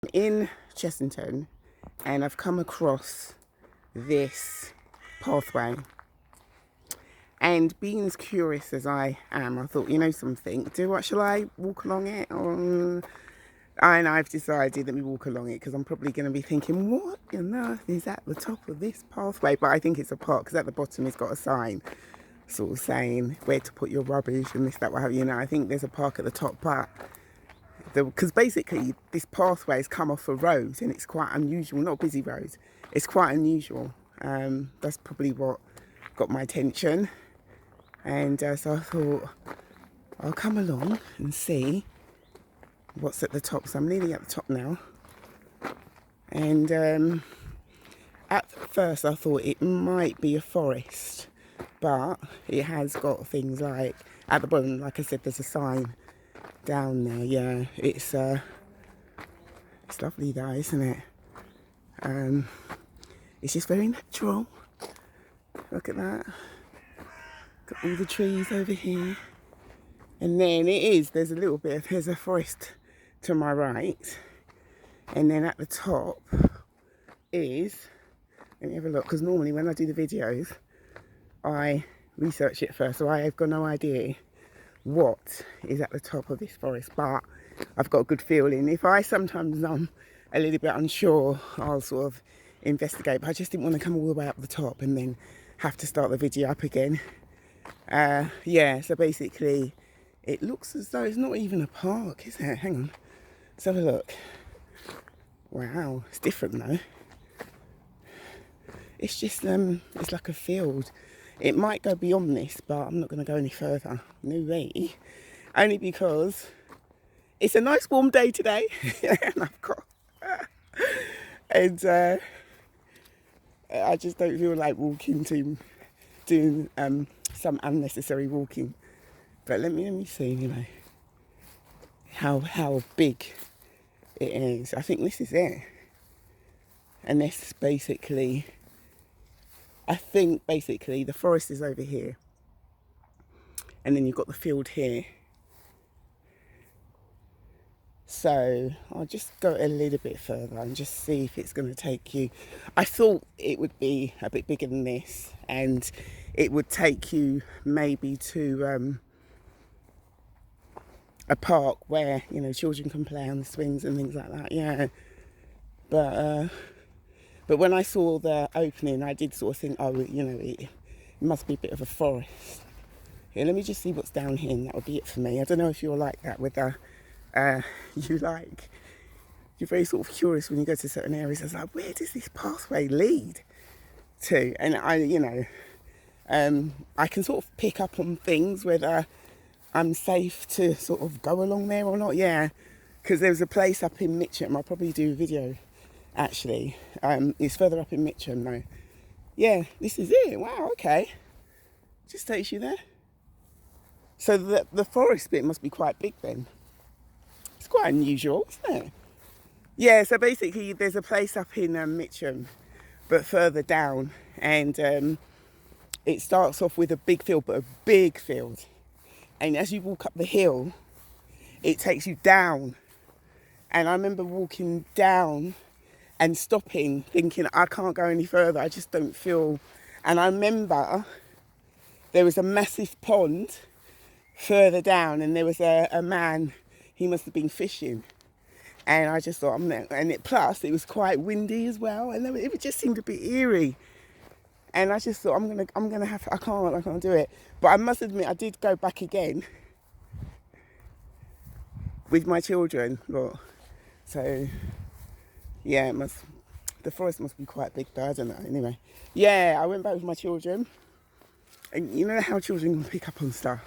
In Chessington, and I've come across this pathway, and being as curious as I am, I thought, you know something, shall I walk along it? And I've decided that we walk along it, because I'm probably going to be thinking, what on earth is at the top of this pathway? But I think it's a park, because at the bottom it's got a sign sort of saying where to put your rubbish and this, that, what have you. I think there's a park at the top, but because basically this pathway has come off a road, and it's quite unusual, not a busy road, it's quite unusual. That's probably what got my attention, and so I thought I'll come along and see what's at the top. So I'm nearly at the top now, and at first I thought it might be a forest, but it has got things like at the bottom, like I said, there's a sign down there. Yeah, it's lovely though, isn't it? It's just very natural. Look at that. Got all the trees over here, and then there's a forest to my right, and then at the top is, let me have a look, because normally when I do the videos I research it first, so I have got no idea what is at the top of this forest, but I've got a good feeling. If I sometimes I'm a little bit unsure, I'll sort of investigate, but I just didn't want to come all the way up the top and then have to start the video up again. Yeah, so basically it looks as though it's not even a park, is it? Hang on, let's have a look. Wow, it's different though. It's just it's like a field. It might go beyond this, but I'm not going to go any further. No way. Only because it's a nice warm day today. And I've got... and I just don't feel like doing some unnecessary walking. But let me see, how big it is. I think this is it. And this basically... I think basically the forest is over here, and then you've got the field here. So I'll just go a little bit further and just see if it's going to take you. I thought it would be a bit bigger than this, and it would take you maybe to a park where children can play on the swings and things like that. Yeah, but when I saw the opening, I did sort of think, oh, it must be a bit of a forest. Here, let me just see what's down here, and that would be it for me. I don't know if you're like that, whether you're very sort of curious when you go to certain areas. It's like, where does this pathway lead to? And I can sort of pick up on things, whether I'm safe to sort of go along there or not. Yeah, because there's a place up in Mitcham. I'll probably do a video. Actually, it's further up in Mitcham though. Yeah, this is it. Wow, okay. Just takes you there. So the forest bit must be quite big then. It's quite unusual, isn't it? Yeah, so basically there's a place up in Mitcham, but further down, and it starts off with a big field, but a big field. And as you walk up the hill, it takes you down. And I remember walking down and stopping, thinking, I can't go any further, I just don't feel... And I remember there was a massive pond further down, and there was a man, he must have been fishing. And I just thought, plus it was quite windy as well, and it just seemed a bit eerie. And I just thought, I can't do it. But I must admit, I did go back again with my children, look. So... yeah, the forest must be quite big though, I don't know. Anyway, yeah, I went back with my children. And you know how children can pick up on stuff?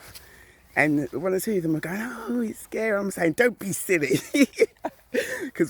And one or two of them are going, oh, it's scary. I'm saying, don't be silly. Because